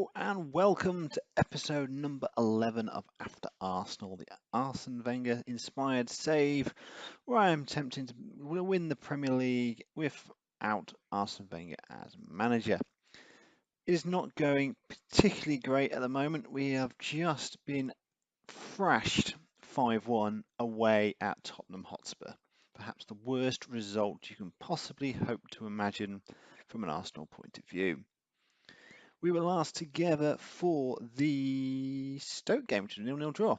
Hello and welcome to episode number 11 of After Arsenal, the Arsene Wenger inspired save, where I am attempting to win the Premier League without Arsene Wenger as manager. It is not going particularly great at the moment. We have just been thrashed 5-1 away at Tottenham Hotspur. Perhaps the worst result you can possibly hope to imagine from an Arsenal point of view. We were last together for the Stoke game, which was a 0-0 draw.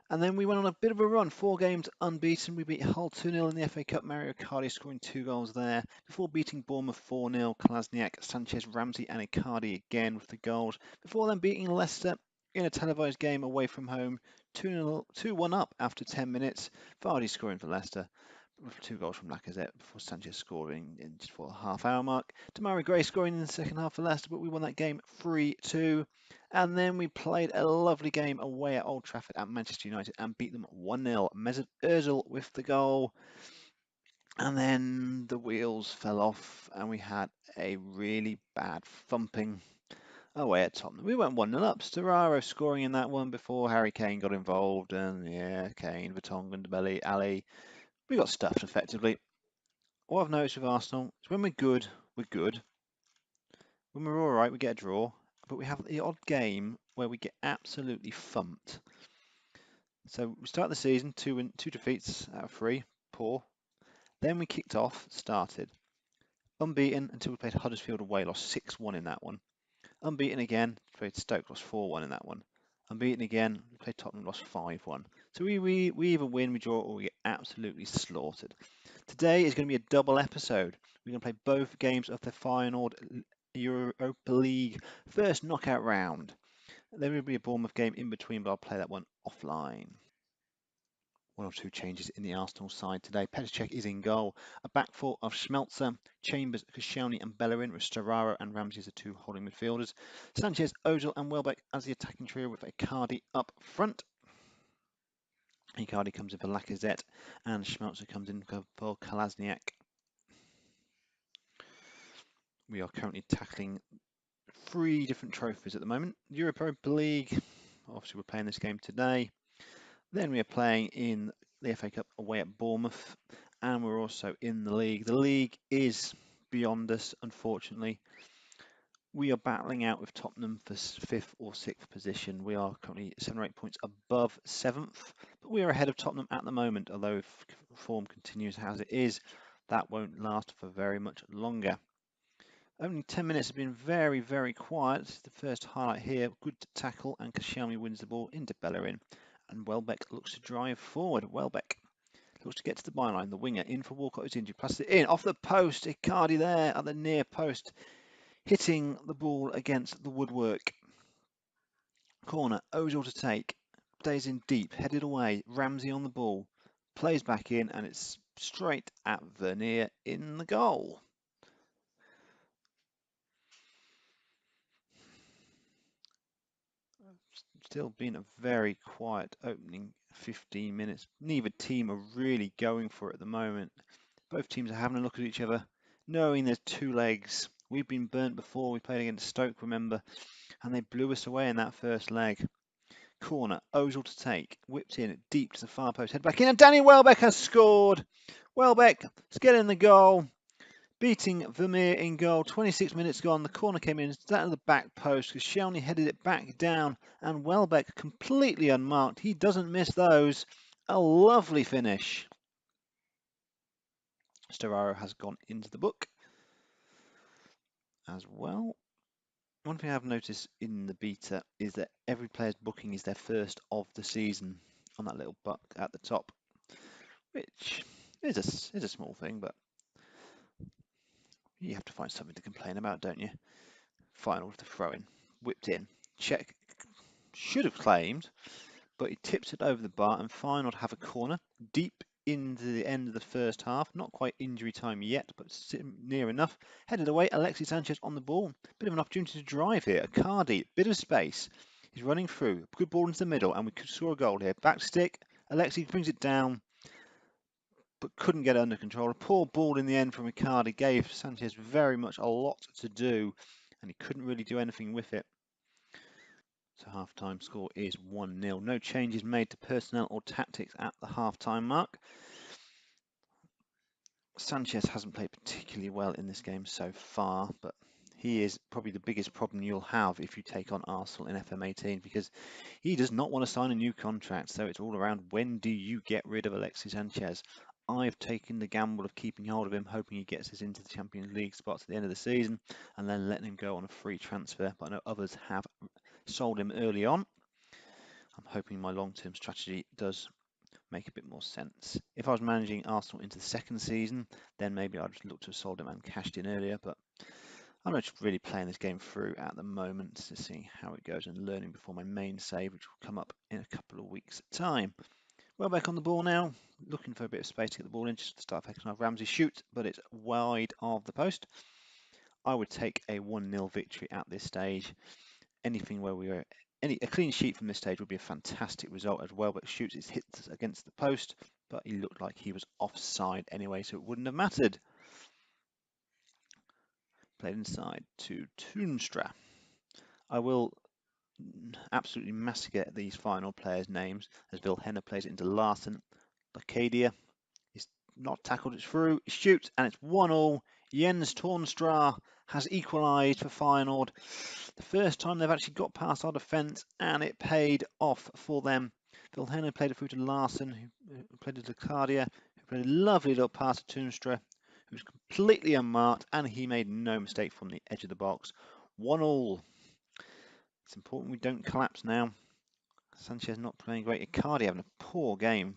And then we went on a bit of a run, 4 games unbeaten. We beat Hull 2-0 in the FA Cup, Mario Icardi scoring 2 goals there, before beating Bournemouth 4-0, Kolasinac, Sanchez, Ramsey and Icardi again with the goals, before then beating Leicester in a televised game away from home, 2-1 up after 10 minutes, Vardy scoring for Leicester, with 2 goals from Lacazette before Sanchez scoring in just for the half-hour mark. Demarai Gray scoring in the second half for Leicester, but we won that game 3-2. And then we played a lovely game away at Old Trafford at Manchester United and beat them 1-0. Mesut Ozil with the goal. And then the wheels fell off and we had a really bad thumping away at Tottenham. We went 1-0 up. Storaro scoring in that one before Harry Kane got involved. And yeah, Kane, Vertonghen, Dembele, Ali. We got stuffed effectively. What I've noticed with Arsenal is when we're good, we're good. When we're all right, we get a draw. But we have the odd game where we get absolutely thumped. So we start the season, two defeats out of 3, poor. Then we started. Unbeaten until we played Huddersfield away, lost 6-1 in that one. Unbeaten again, played Stoke, lost 4-1 in that one. Unbeaten again, we played Tottenham, lost 5-1. So we either win, we draw, or we get absolutely slaughtered. Today is going to be a double episode. We're going to play both games of the Feyenoord Europa League first knockout round. There will be a Bournemouth game in between, but I'll play that one offline. 1 or 2 changes in the Arsenal side today. Petr Cech is in goal. A back four of Schmelzer, Chambers, Koscielny and Bellerin with Storaro and Ramsey as the 2 holding midfielders. Sanchez, Ozil and Welbeck as the attacking trio with Icardi up front. Icardi comes in for Lacazette and Schmelzer comes in for Kolasinac. We are currently tackling 3 different trophies at the moment. Europa League, obviously we're playing this game today. Then we are playing in the FA Cup away at Bournemouth, and we're also in the league. The league is beyond us, unfortunately. We are battling out with Tottenham for 5th or 6th position. We are currently 7 or 8 points above 7th, but we are ahead of Tottenham at the moment, although if form continues as it is, that won't last for very much longer. Only 10 minutes have been very, very quiet. This is the first highlight here. Good tackle, and Koscielny wins the ball into Bellerin. And Welbeck looks to drive forward. Welbeck looks to get to the byline. The winger in for Walcott, who's injured. Passes it in off the post. Icardi there at the near post, hitting the ball against the woodwork. Corner. Ozil to take. Stays in deep. Headed away. Ramsey on the ball. Plays back in, and it's straight at Vernier in the goal. Still been a very quiet opening 15 minutes. Neither team are really going for it at the moment. Both teams are having a look at each other, knowing there's 2 legs. We've been burnt before. We played against Stoke, remember, and they blew us away in that first leg. Corner, Ozil to take, whipped in deep to the far post, head back in, and Danny Welbeck has scored. Welbeck is getting the goal, beating Vermeer in goal. 26 minutes gone. The corner came in, down to the back post. Koscielny headed it back down, and Welbeck completely unmarked. He doesn't miss those. A lovely finish. Storaro has gone into the book as well. One thing I've noticed in the beta is that every player's booking is their first of the season on that little buck at the top, which is a small thing, but you have to find something to complain about, don't you? Final with the throw-in, whipped in. Cech should have claimed, but he tips it over the bar, and Feyenoord have a corner deep into the end of the first half. Not quite injury time yet, but near enough. Headed away, Alexis Sanchez on the ball. Bit of an opportunity to drive here. Icardi, bit of space. He's running through. Good ball into the middle, and we could score a goal here. Back stick. Alexis brings it down, but couldn't get it under control. A poor ball in the end from Icardi gave Sanchez very much a lot to do, and he couldn't really do anything with it. So half-time score is 1-0. No changes made to personnel or tactics at the half-time mark. Sanchez hasn't played particularly well in this game so far, but he is probably the biggest problem you'll have if you take on Arsenal in FM18, because he does not want to sign a new contract. So it's all around, when do you get rid of Alexis Sanchez? I've taken the gamble of keeping hold of him, hoping he gets us into the Champions League spots at the end of the season, and then letting him go on a free transfer. But I know others have sold him early on. I'm hoping my long-term strategy does make a bit more sense. If I was managing Arsenal into the second season, then maybe I'd just look to have sold him and cashed in earlier, but I'm not just really playing this game through at the moment to see how it goes and learning before my main save, which will come up in a couple of weeks' time. Well, back on the ball now, looking for a bit of space to get the ball in, just to start picking off Ramsey shoot, but it's wide of the post. I would take a 1-0 victory at this stage. Anything where we are a clean sheet from this stage would be a fantastic result as well, but shoots his hits against the post, but he looked like he was offside anyway, so it wouldn't have mattered. Played inside to Toonstra. I will absolutely massacre these final players' names as Vilhena plays it into Larsen. Lacadia is not tackled, it's through, it shoots, and it's 1-1. Jens Toonstra has equalised for Feyenoord. The first time they've actually got past our defence, and it paid off for them. Vilhena played it through to Larsen, who played it to Lacadia, who played a lovely little pass to Toonstra, who was completely unmarked, and he made no mistake from the edge of the box. 1-1. It's important we don't collapse now. Sanchez not playing great. Icardi having a poor game.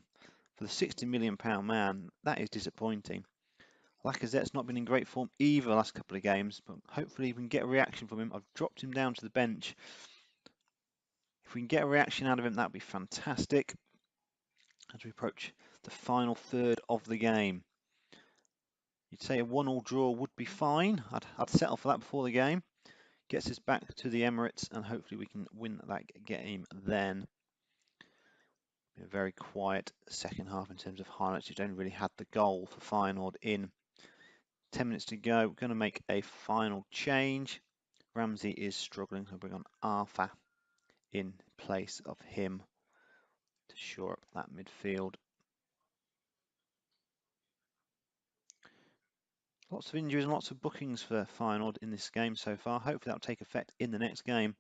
For the £60 million man, that is disappointing. Lacazette's not been in great form either the last couple of games, but hopefully we can get a reaction from him. I've dropped him down to the bench. If we can get a reaction out of him, that would be fantastic as we approach the final third of the game. You'd say a 1-1 draw would be fine. I'd settle for that before the game. Gets us back to the Emirates, and hopefully we can win that game then. A very quiet second half in terms of highlights. You've only really had the goal for Feyenoord in. 10 minutes to go. We're going to make a final change. Ramsey is struggling, so bring on Arfa in place of him to shore up that midfield. Lots of injuries and lots of bookings for Feyenoord in this game so far. Hopefully that'll take effect in the next game.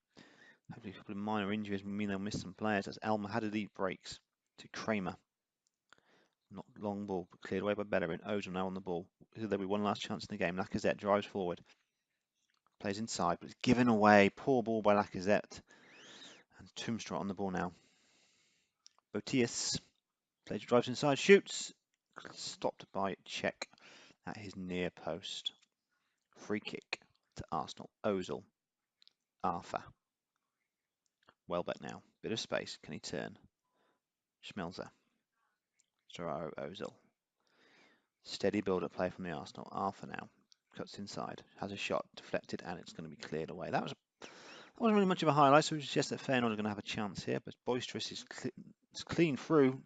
Hopefully a couple of minor injuries will mean they'll miss some players, as Elmer had elite breaks to Kramer. Not long ball, but cleared away by Bellerin. Ozil now on the ball. There'll be one last chance in the game. Lacazette drives forward. Plays inside, but it's given away. Poor ball by Lacazette. And Toomstra on the ball now. Botius. Plays, drives inside, shoots. Stopped by Czech at his near post. Free kick to Arsenal. Ozil. Arthur. Welbeck now. Bit of space. Can he turn? Schmelzer. Zoraro Ozil. Steady build-up play from the Arsenal. Arthur now. Cuts inside. Has a shot. Deflected, and it's going to be cleared away. That wasn't really much of a highlight, so it suggests that Feyenoord are going to have a chance here, but Boisterous is clean through.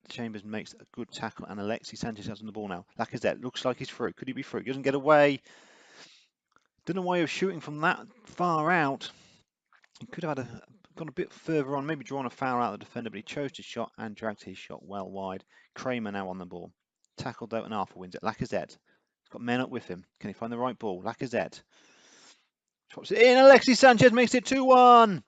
Chambers makes a good tackle, and Alexis Sanchez has on the ball now. Lacazette looks like he's through. Could he be through? He doesn't get away. Don't know why he was shooting from that far out. He could have had gone a bit further on, maybe drawn a foul out of the defender, but he chose to shot and dragged his shot well wide. Kramer now on the ball. Tackled out and Arthur wins it. Lacazette. He's got men up with him. Can he find the right ball? Lacazette. Drops it in. Alexis Sanchez makes it 2-1.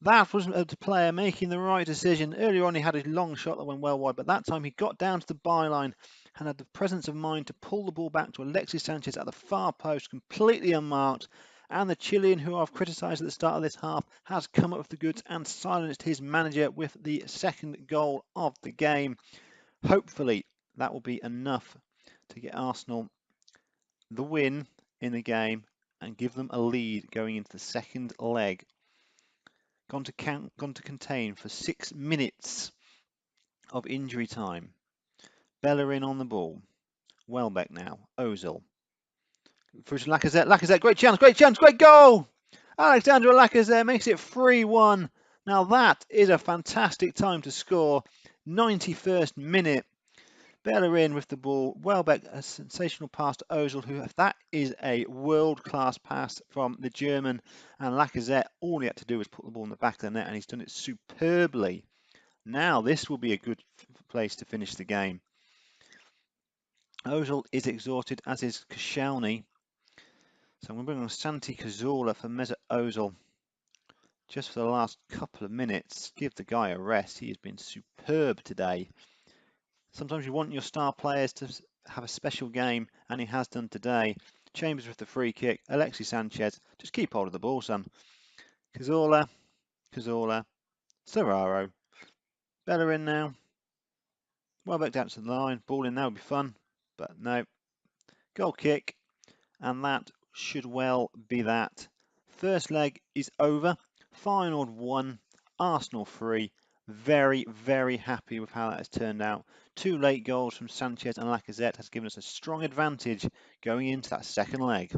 That was the player making the right decision. Earlier on, he had a long shot that went well wide, but that time he got down to the byline and had the presence of mind to pull the ball back to Alexis Sanchez at the far post, completely unmarked. And the Chilean, who I've criticised at the start of this half, has come up with the goods and silenced his manager with the second goal of the game. Hopefully, that will be enough to get Arsenal the win in the game and give them a lead going into the second leg. Gone to contain for 6 minutes of injury time. Bellerin on the ball. Welbeck now. Ozil. Through to Lacazette. Lacazette, great chance, great goal! Alexandre Lacazette makes it 3-1. Now that is a fantastic time to score. 91st minute. Bellerin with the ball. Welbeck, a sensational pass to Ozil, who, that is a world-class pass from the German, and Lacazette, all he had to do was put the ball in the back of the net, and he's done it superbly. Now this will be a good place to finish the game. Ozil is exhausted, as is Koscielny. So I'm going to bring on Santi Cazorla for Mesut Ozil. Just for the last couple of minutes, give the guy a rest. He has been superb today. Sometimes you want your star players to have a special game, and he has done today. Chambers with the free kick. Alexis Sanchez, just keep hold of the ball, son. Cazorla, Serraro. Bellerin now. Welbeck down to the line. Ball in, that would be fun. But no. Goal kick. And that should well be that. First leg is over. Feyenoord 1, Arsenal 3. Very, very happy with how that has turned out. 2 late goals from Sanchez and Lacazette has given us a strong advantage going into that second leg.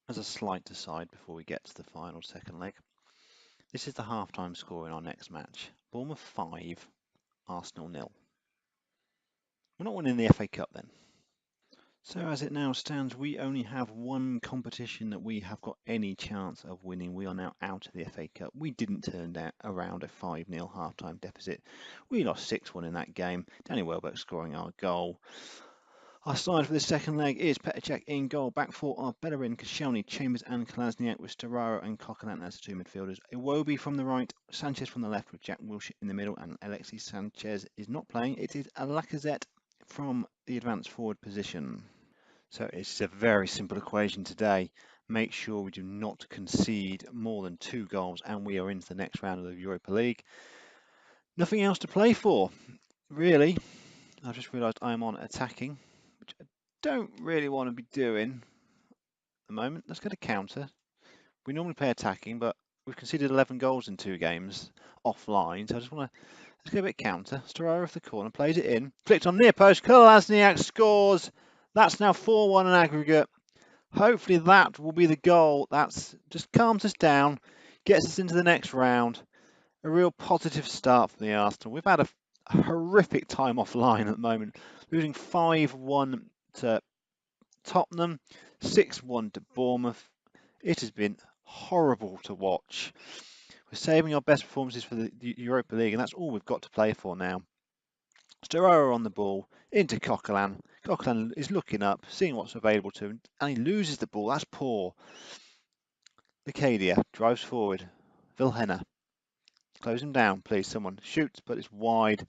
As a slight aside before we get to the final second leg, this is the half-time score in our next match. Bournemouth 5, Arsenal 0. We're not winning the FA Cup then. So as it now stands, we only have one competition that we have got any chance of winning. We are now out of the FA Cup. We didn't turn around a 5-0 half-time deficit. We lost 6-1 in that game. Danny Welbeck scoring our goal. Our side for the second leg is Petr Cech in goal. Back four are Bellerin, Koscielny, Chambers and Kolasinac, with Storaro and Coquelin as the 2 midfielders. Iwobi from the right, Sanchez from the left, with Jack Wilshere in the middle, and Alexis Sanchez is not playing. It is a Lacazette from the advanced forward position. So it's a very simple equation today. Make sure we do not concede more than 2 goals, and we are into the next round of the Europa League. Nothing else to play for, really. I've just realised I'm on attacking, which I don't really want to be doing at the moment. Let's go to counter. We normally play attacking, but we've conceded 11 goals in 2 games offline, so I just want to, let's go a bit counter. Storaro off the corner, plays it in, flicked on near post, Kolasinac scores. That's now 4-1 in aggregate. Hopefully that will be the goal. That's just calms us down, gets us into the next round. A real positive start for the Arsenal. We've had a horrific time offline at the moment, losing 5-1 to Tottenham, 6-1 to Bournemouth. It has been horrible to watch. We're saving our best performances for the Europa League, and that's all we've got to play for now. Storaro on the ball, into Coquelin. Coquelin is looking up, seeing what's available to him, and he loses the ball. That's poor. Lacadia drives forward. Vilhena. Close him down, please. Someone shoots, but it's wide.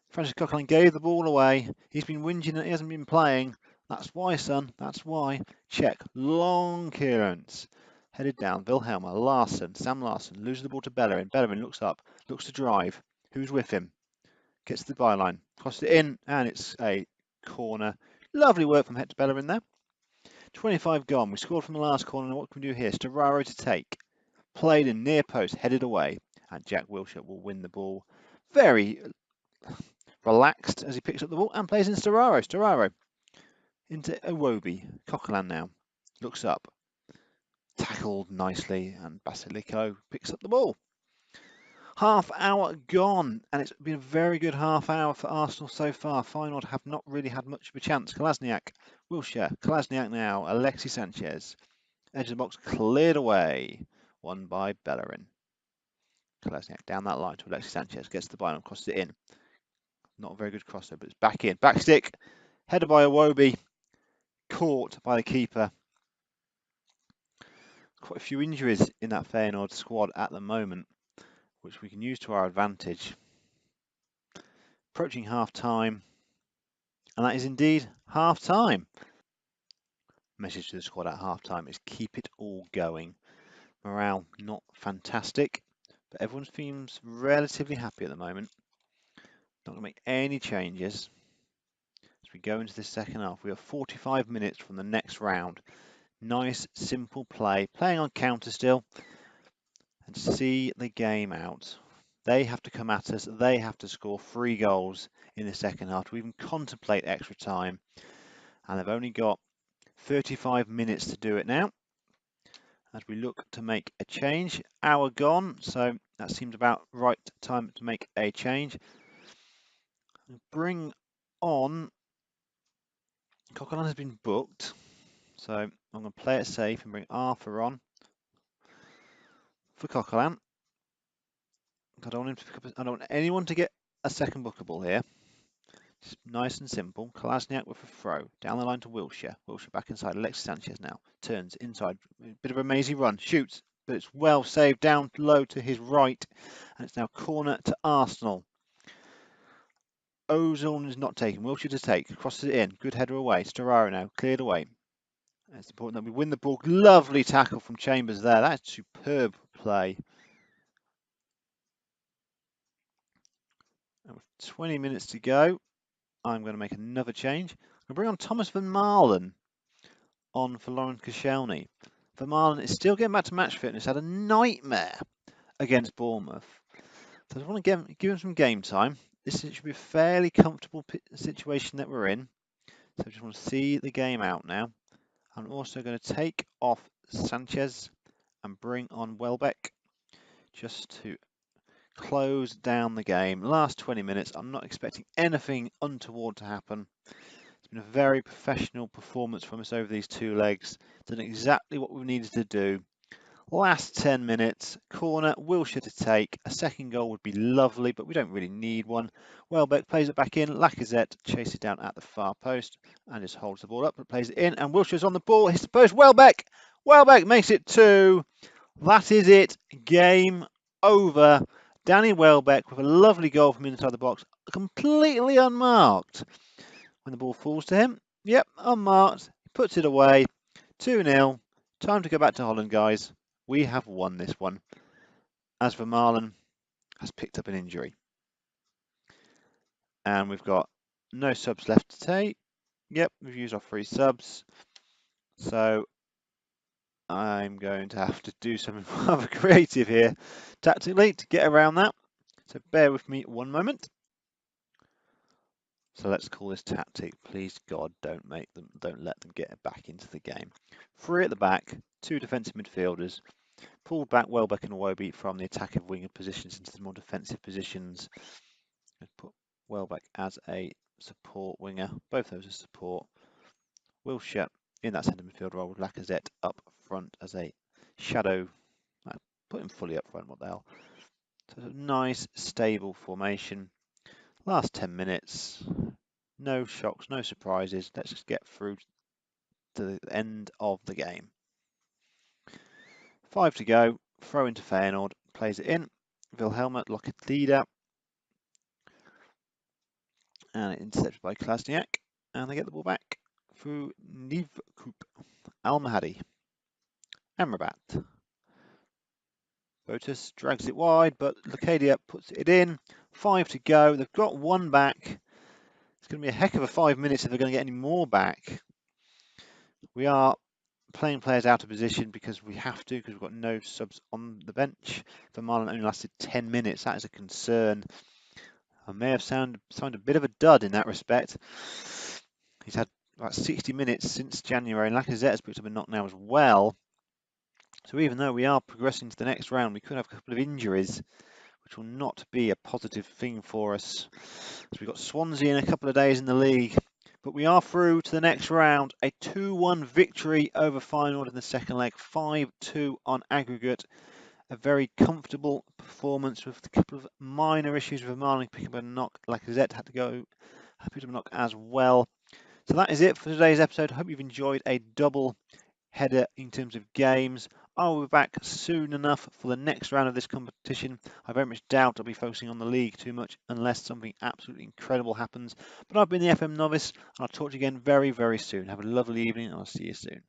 Francis Coquelin gave the ball away. He's been whinging that he hasn't been playing. That's why, son. That's why. Check. Long clearance. Headed down. Wilhelma. Larsson. Sam Larsson loses the ball to Bellerin. Bellerin looks up. Looks to drive. Who's with him? Gets to the byline. Crosses it in. And it's a corner. Lovely work from Hector Bellerin there. 25 gone. We scored from the last corner. Now what can we do here? Storaro to take. Played in near post. Headed away. And Jack Wilshere will win the ball. Very relaxed as he picks up the ball and plays in Storaro. Storaro into Iwobi. Coquelin now. Looks up. Tackled nicely, and Basilico picks up the ball. Half hour gone, and it's been a very good half hour for Arsenal so far. Feyenoord have not really had much of a chance. Kolasinac, Wilshere, Kolasinac now, Alexis Sanchez. Edge of the box cleared away. Won by Bellerin. Kolasinac down that line to Alexis Sanchez. Gets the byline, crosses it in. Not a very good crossover, but it's back in. Back stick. Headed by Iwobi. Caught by the keeper. Quite a few injuries in that Feyenoord squad at the moment, which we can use to our advantage. Approaching half time, and that is indeed half time. Message to the squad at half time is keep it all going. Morale not fantastic, but everyone seems relatively happy at the moment. Not going to make any changes as we go into the second half. We are 45 minutes from the next round. Nice, simple play, playing on counter still, and see the game out. They have to come at us. They have to score 3 goals in the second half to even contemplate extra time. And they've only got 35 minutes to do it now. As we look to make a change. Hour gone, so that seems about right time to make a change. Bring on Coquelin has been booked, so I'm going to play it safe and bring Arthur on for Coquelin. I don't want him to pick up. I don't want anyone to get a second bookable here. Just nice and simple. Kolasniak with a throw down the line to Wilshere. Wilshere back inside. Alexis Sanchez now turns inside. Bit of a mazy run. Shoots, but it's well saved down low to his right, and it's now corner to Arsenal. Ozone is not taken. Wilshere to take. Crosses it in. Good header away. Storaro now cleared away. It's important that we win the ball. Lovely tackle from Chambers there. That's superb play. And with 20 minutes to go, I'm going to make another change. I'm going to bring on Thomas Van Marlen on for Lauren Koscielny. Van Marlen is still getting back to match fitness. Had a nightmare against Bournemouth. So I just want to give him some game time. This should be a fairly comfortable situation that we're in. So I just want to see the game out now. I'm also going to take off Sanchez and bring on Welbeck just to close down the game. Last 20 minutes, I'm not expecting anything untoward to happen. It's been a very professional performance from us over these 2 legs. Done exactly what we needed to do. Last 10 minutes, corner, Wilshere to take. A second goal would be lovely, but we don't really need one. Welbeck plays it back in. Lacazette chases it down at the far post and just holds the ball up, but plays it in. And Wilshere's on the ball. Hits the post. Welbeck makes it 2. That is it. Game over. Danny Welbeck with a lovely goal from inside the box, completely unmarked. When the ball falls to him, yep, unmarked, puts it away, 2-0. Time to go back to Holland, guys. We have won this one. As for Marlon, has picked up an injury. And we've got no subs left to take. Yep, we've used our 3 subs. So I'm going to have to do something rather creative here tactically to get around that. So bear with me one moment. So let's call this tactic. Please God, don't let them get back into the game. 3 at the back, 2 defensive midfielders. Pulled back Welbeck and Iwobi from the attacking winger positions into the more defensive positions. Put Welbeck as a support winger. Both those are support. Wilshere in that centre midfield role with Lacazette up front as a shadow. Put him fully up front, what the hell. So it's a nice, stable formation. Last 10 minutes. No shocks, no surprises. Let's just get through to the end of the game. 5 to go. Throw into Feyenoord. Plays it in. Wilhelma Loketida. And intercepted by Klasniak. And they get the ball back through Nivkup. Al-Mahadi. Amrabat. Botus drags it wide, but Lokedia puts it in. 5 to go. They've got 1 back. It's going to be a heck of a 5 minutes if they're going to get any more back. We are playing players out of position because we have to, because we've got no subs on the bench. Van Marlen only lasted 10 minutes. That is a concern. I may have signed a bit of a dud in that respect. He's had about 60 minutes since January, and Lacazette has picked up a knock now as well. So even though we are progressing to the next round, we could have a couple of injuries, which will not be a positive thing for us. So we've got Swansea in a couple of days in the league. But we are through to the next round. A 2-1 victory over Feyenoord in the second leg. 5-2 on aggregate. A very comfortable performance with a couple of minor issues with Marling picking up a knock. Lacazette had to go pick up a knock as well. So that is it for today's episode. I hope you've enjoyed a double header in terms of games. I will be back soon enough for the next round of this competition. I very much doubt I'll be focusing on the league too much unless something absolutely incredible happens. But I've been the FM Novice, and I'll talk to you again very, very soon. Have a lovely evening, and I'll see you soon.